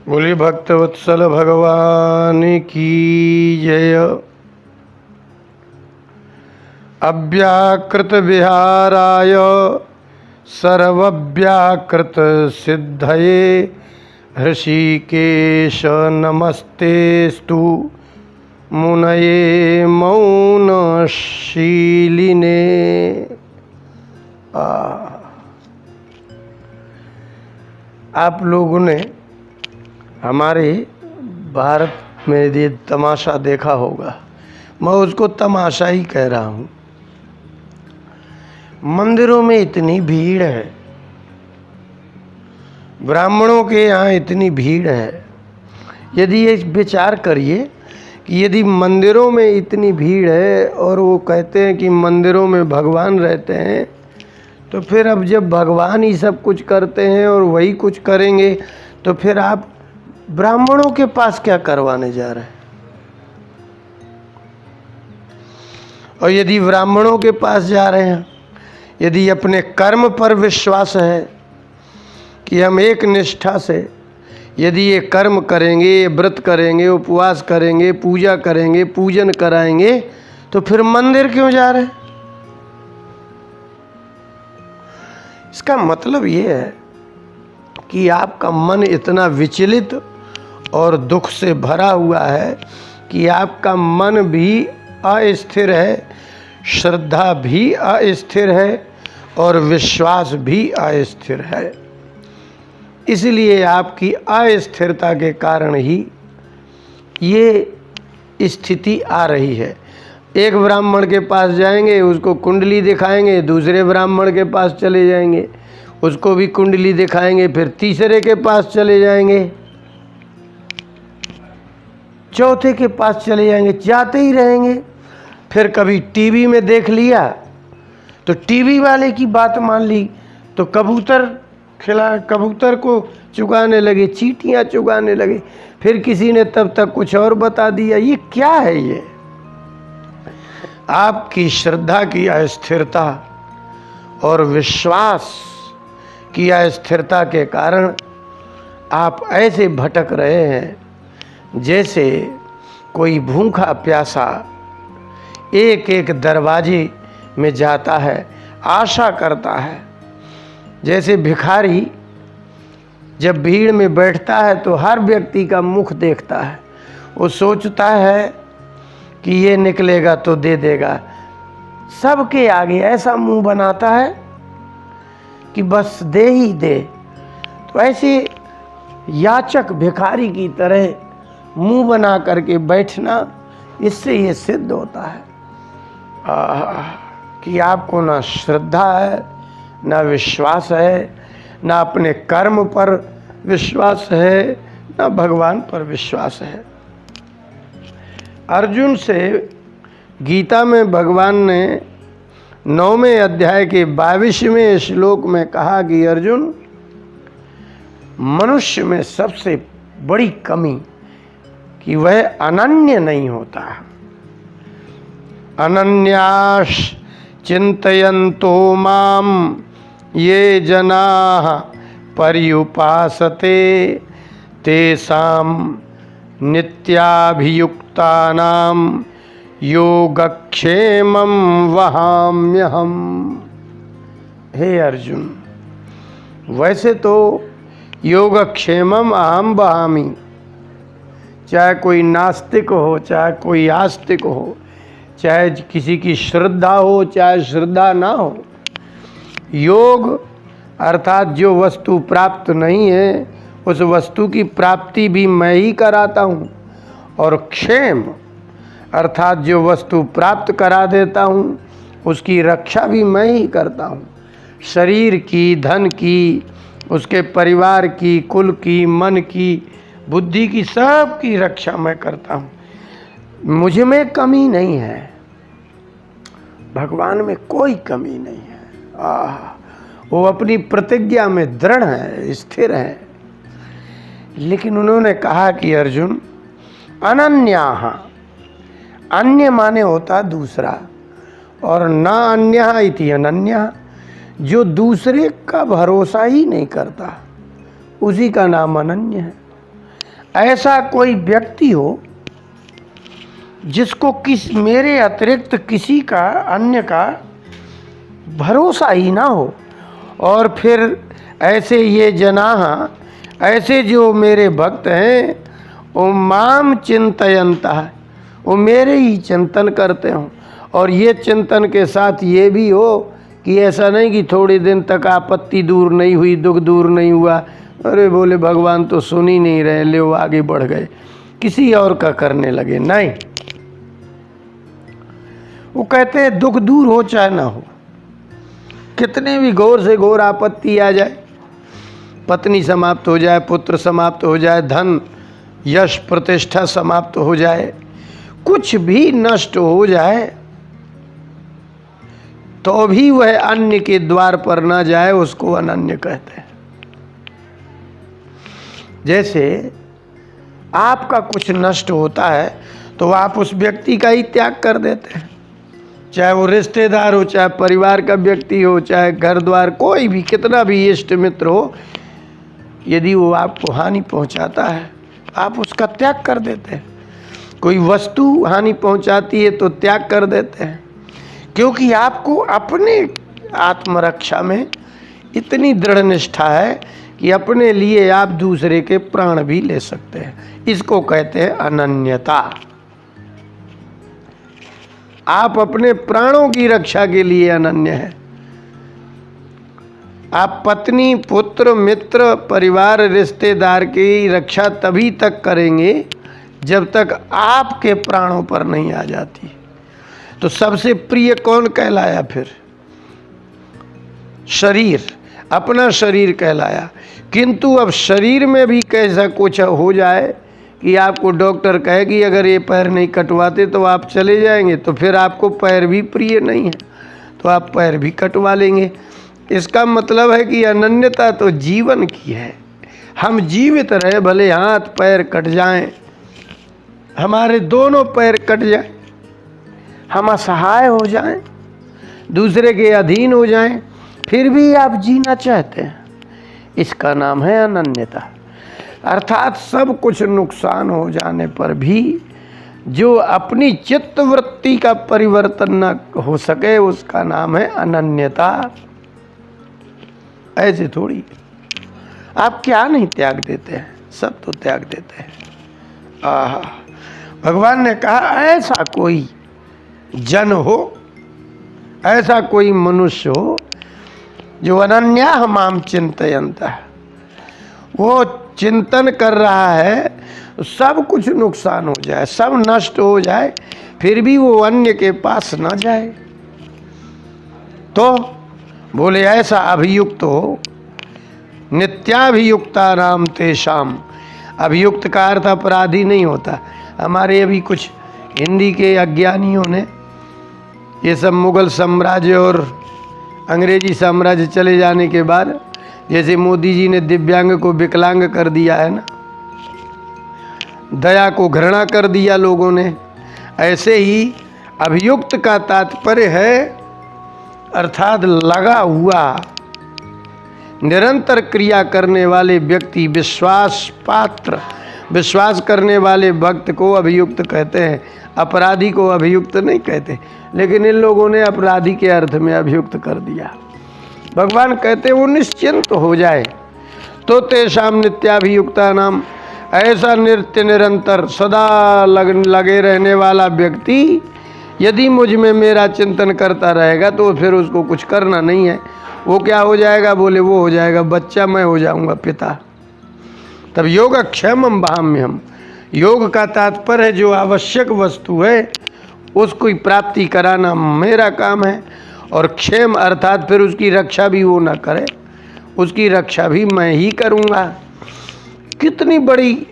बोलिए भक्तवत्सल भगवान की जय। अव्याकृत विहाराय सर्वव्याकृत सिद्धये ऋषिकेश नमस्तेस्तु मुनये मौनशीलिने। आप लोगों ने हमारे भारत में ये तमाशा देखा होगा, मैं उसको तमाशा ही कह रहा हूँ। मंदिरों में इतनी भीड़ है, ब्राह्मणों के यहाँ इतनी भीड़ है। यदि ये विचार करिए कि यदि मंदिरों में इतनी भीड़ है और वो कहते हैं कि मंदिरों में भगवान रहते हैं, तो फिर अब जब भगवान ही सब कुछ करते हैं और वही कुछ करेंगे, तो फिर आप ब्राह्मणों के पास क्या करवाने जा रहे हैं? और यदि ब्राह्मणों के पास जा रहे हैं, यदि अपने कर्म पर विश्वास है कि हम एक निष्ठा से यदि ये कर्म करेंगे, ये व्रत करेंगे, उपवास करेंगे, पूजा करेंगे, पूजन कराएंगे, तो फिर मंदिर क्यों जा रहे हैं? इसका मतलब ये है कि आपका मन इतना विचलित और दुख से भरा हुआ है कि आपका मन भी अस्थिर है, श्रद्धा भी अस्थिर है और विश्वास भी अस्थिर है। इसलिए आपकी अस्थिरता के कारण ही ये स्थिति आ रही है। एक ब्राह्मण के पास जाएंगे, उसको कुंडली दिखाएंगे, दूसरे ब्राह्मण के पास चले जाएंगे, उसको भी कुंडली दिखाएंगे, फिर तीसरे के पास चले जाएंगे, चौथे के पास चले जाएंगे, जाते ही रहेंगे। फिर कभी टीवी में देख लिया तो टीवी वाले की बात मान ली, तो कबूतर को चुगाने लगे, चींटियां चुगाने लगे, फिर किसी ने तब तक कुछ और बता दिया। ये क्या है? ये आपकी श्रद्धा की अस्थिरता और विश्वास की अस्थिरता के कारण आप ऐसे भटक रहे हैं जैसे कोई भूखा प्यासा एक एक दरवाजे में जाता है, आशा करता है। जैसे भिखारी जब भीड़ में बैठता है तो हर व्यक्ति का मुख देखता है, वो सोचता है कि ये निकलेगा तो दे देगा, सबके आगे ऐसा मुंह बनाता है कि बस दे ही दे। तो ऐसे याचक भिखारी की तरह मुंह बना करके बैठना, इससे ये सिद्ध होता है कि आपको ना श्रद्धा है, ना विश्वास है, ना अपने कर्म पर विश्वास है, ना भगवान पर विश्वास है। अर्जुन से गीता में भगवान ने 9वें अध्याय के 22वें श्लोक में कहा कि अर्जुन, मनुष्य में सबसे बड़ी कमी कि वह अनन्य नहीं होता। अनन्यास चिंतयन्तो माम ये जनाः पर्युपासते तेषां नित्याभियुक्तानां योगक्षेमं वहाम्यहम्। हे अर्जुन, वैसे तो योगक्षेमम अहम वहामि, चाहे कोई नास्तिक हो, चाहे कोई आस्तिक हो, चाहे किसी की श्रद्धा हो, चाहे श्रद्धा ना हो, योग अर्थात जो वस्तु प्राप्त नहीं है उस वस्तु की प्राप्ति भी मैं ही कराता हूँ, और क्षेम अर्थात जो वस्तु प्राप्त करा देता हूँ उसकी रक्षा भी मैं ही करता हूँ। शरीर की, धन की, उसके परिवार की, कुल की, मन की, बुद्धि की, सब की रक्षा मैं करता हूँ। मुझ में कमी नहीं है, भगवान में कोई कमी नहीं है। वो अपनी प्रतिज्ञा में दृढ़ है, स्थिर है। लेकिन उन्होंने कहा कि अर्जुन, अनन्याः, अन्य माने होता दूसरा, और न अन्यः इति अनन्यः, जो दूसरे का भरोसा ही नहीं करता उसी का नाम अनन्य है। ऐसा कोई व्यक्ति हो जिसको मेरे अतिरिक्त किसी का, अन्य का भरोसा ही ना हो, और फिर ऐसे ये जनाः, ऐसे जो मेरे भक्त हैं, वो माम चिंतयन्तः, वो मेरे ही चिंतन करते हों, और ये चिंतन के साथ ये भी हो कि ऐसा नहीं कि थोड़े दिन तक आपत्ति दूर नहीं हुई, दुख दूर नहीं हुआ, अरे बोले भगवान तो सुन ही नहीं रहे, ले वो आगे बढ़ गए, किसी और का करने लगे। नहीं, वो कहते हैं दुख दूर हो चाहे ना हो, कितने भी घोर से घोर आपत्ति आ जाए, पत्नी समाप्त हो जाए, पुत्र समाप्त हो जाए, धन यश प्रतिष्ठा समाप्त हो जाए, कुछ भी नष्ट हो जाए, तो भी वह अन्य के द्वार पर ना जाए, उसको अनन्य कहते हैं। जैसे आपका कुछ नष्ट होता है तो आप उस व्यक्ति का ही त्याग कर देते हैं, चाहे वो रिश्तेदार हो, चाहे परिवार का व्यक्ति हो, चाहे घर द्वार, कोई भी, कितना भी इष्ट मित्र हो, यदि वो आपको हानि पहुंचाता है आप उसका त्याग कर देते हैं। कोई वस्तु हानि पहुंचाती है तो त्याग कर देते हैं, क्योंकि आपको अपने आत्मरक्षा में इतनी दृढ़ निष्ठा है कि अपने लिए आप दूसरे के प्राण भी ले सकते हैं। इसको कहते हैं अनन्यता। आप अपने प्राणों की रक्षा के लिए अनन्य हैं। आप पत्नी, पुत्र, मित्र, परिवार, रिश्तेदार की रक्षा तभी तक करेंगे जब तक आपके प्राणों पर नहीं आ जाती। तो सबसे प्रिय कौन कहलाया फिर? शरीर, अपना शरीर कहलाया। किंतु अब शरीर में भी कैसा कुछ हो जाए कि आपको डॉक्टर कहे कि अगर ये पैर नहीं कटवाते तो आप चले जाएंगे, तो फिर आपको पैर भी प्रिय नहीं है तो आप पैर भी कटवा लेंगे। इसका मतलब है कि अनन्यता तो जीवन की है। हम जीवित रहे, भले हाथ पैर कट जाएं, हमारे दोनों पैर कट जाएं, हम असहाय हो जाएं, दूसरे के अधीन हो जाएं, फिर भी आप जीना चाहते हैं, इसका नाम है अनन्यता। अर्थात सब कुछ नुकसान हो जाने पर भी जो अपनी चित्त वृत्ति का परिवर्तन न हो सके, उसका नाम है अनन्यता। ऐसे थोड़ी आप क्या नहीं त्याग देते हैं, सब तो त्याग देते हैं। आहा, भगवान ने कहा ऐसा कोई जन हो, ऐसा कोई मनुष्य हो जो अनन्या माम चिंतयन्तः, वो चिंतन कर रहा है, सब कुछ नुकसान हो जाए, सब नष्ट हो जाए, फिर भी वो अन्य के पास ना जाए। तो बोले ऐसा अभियुक्त हो, नित्याभियुक्ता नाम तेषाम। अभियुक्त का अर्थ अपराधी नहीं होता। हमारे अभी कुछ हिंदी के अज्ञानियों ने ये सब मुगल साम्राज्य और अंग्रेजी साम्राज्य चले जाने के बाद, जैसे मोदी जी ने दिव्यांग को विकलांग कर दिया है ना, दया को घृणा कर दिया लोगों ने, ऐसे ही अभियुक्त का तात्पर्य है अर्थात लगा हुआ, निरंतर क्रिया करने वाले व्यक्ति, विश्वास पात्र, विश्वास करने वाले भक्त को अभियुक्त कहते हैं। अपराधी को अभियुक्त नहीं कहते, लेकिन इन लोगों ने अपराधी के अर्थ में अभियुक्त कर दिया। भगवान कहते वो निश्चिंत हो जाए तो तेषाम नित्याभियुक्ता नाम, ऐसा नित्य निरंतर सदा लगे रहने वाला व्यक्ति यदि मुझ में मेरा चिंतन करता रहेगा तो फिर उसको कुछ करना नहीं है। वो क्या हो जाएगा? बोले वो हो जाएगा बच्चा, मैं हो जाऊंगा पिता। तब योगक्षेमम भाम्यहम्, योग का तात्पर्य है जो आवश्यक वस्तु है उसको प्राप्ति कराना मेरा काम है, और क्षेम अर्थात फिर उसकी रक्षा भी वो ना करे, उसकी रक्षा भी मैं ही करूँगा। कितनी बड़ी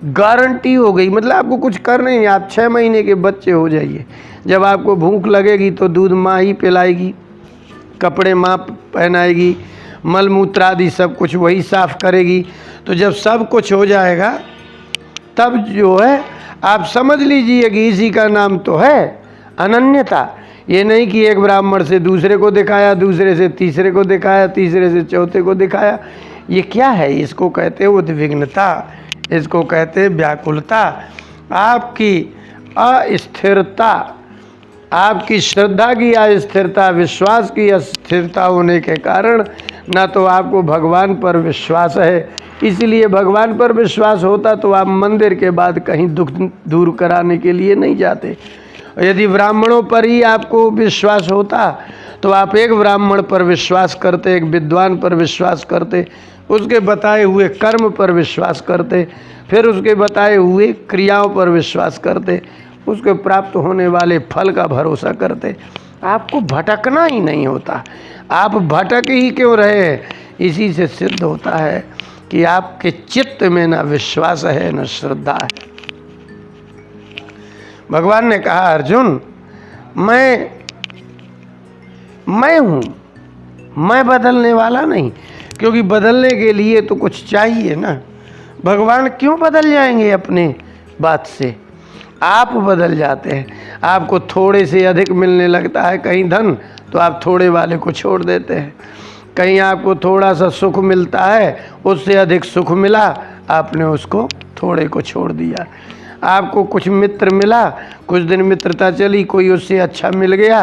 गारंटी हो गई। मतलब आपको कुछ कर नहीं, आप 6 महीने के बच्चे हो जाइए, जब आपको भूख लगेगी तो दूध माँ ही पिलाएगी, कपड़े माँ पहनाएगी, मल मूत्र आदि सब कुछ वही साफ करेगी। तो जब सब कुछ हो जाएगा तब जो है आप समझ लीजिए कि इसी का नाम तो है अनन्यता। ये नहीं कि एक ब्राह्मण से दूसरे को दिखाया, दूसरे से तीसरे को दिखाया, तीसरे से चौथे को दिखाया। ये क्या है? इसको कहते हैं उद्विग्नता, इसको कहते व्याकुलता। आपकी अस्थिरता, आपकी श्रद्धा की अस्थिरता, विश्वास की अस्थिरता होने के कारण ना तो आपको भगवान पर विश्वास है, इसलिए भगवान पर विश्वास होता तो आप मंदिर के बाद कहीं दुख दूर कराने के लिए नहीं जाते। यदि ब्राह्मणों पर ही आपको विश्वास होता तो आप एक ब्राह्मण पर विश्वास करते, एक विद्वान पर विश्वास करते, उसके बताए हुए कर्म पर विश्वास करते, फिर उसके बताए हुए क्रियाओं पर विश्वास करते, उसके प्राप्त होने वाले फल का भरोसा करते। आपको भटकना ही नहीं होता। आप भटक ही क्यों रहे हैं? इसी से सिद्ध होता है कि आपके चित्त में न विश्वास है न श्रद्धा है। भगवान ने कहा, अर्जुन मैं हूँ, मैं बदलने वाला नहीं, क्योंकि बदलने के लिए तो कुछ चाहिए ना। भगवान क्यों बदल जाएंगे अपने बात से? आप बदल जाते हैं। आपको थोड़े से अधिक मिलने लगता है कहीं धन, तो आप थोड़े वाले को छोड़ देते हैं। कहीं आपको थोड़ा सा सुख मिलता है, उससे अधिक सुख मिला, आपने उसको थोड़े को छोड़ दिया। आपको कुछ मित्र मिला, कुछ दिन मित्रता चली, कोई उससे अच्छा मिल गया,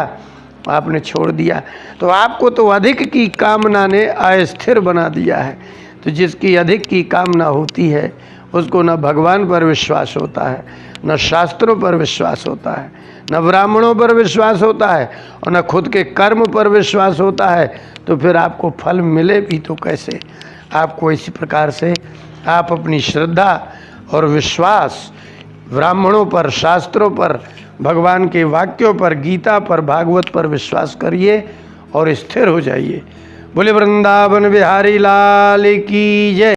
आपने छोड़ दिया। तो आपको तो अधिक की कामना ने अस्थिर बना दिया है। तो जिसकी अधिक की कामना होती है उसको न भगवान पर विश्वास होता है, न शास्त्रों पर विश्वास होता है, न ब्राह्मणों पर विश्वास होता है, और न खुद के कर्म पर विश्वास होता है। तो फिर आपको फल मिले भी तो कैसे? आपको इसी प्रकार से आप अपनी श्रद्धा और विश्वास ब्राह्मणों पर, शास्त्रों पर, भगवान के वाक्यों पर, गीता पर, भागवत पर विश्वास करिए और स्थिर हो जाइए। बोले वृंदावन बिहारी लाल की जय।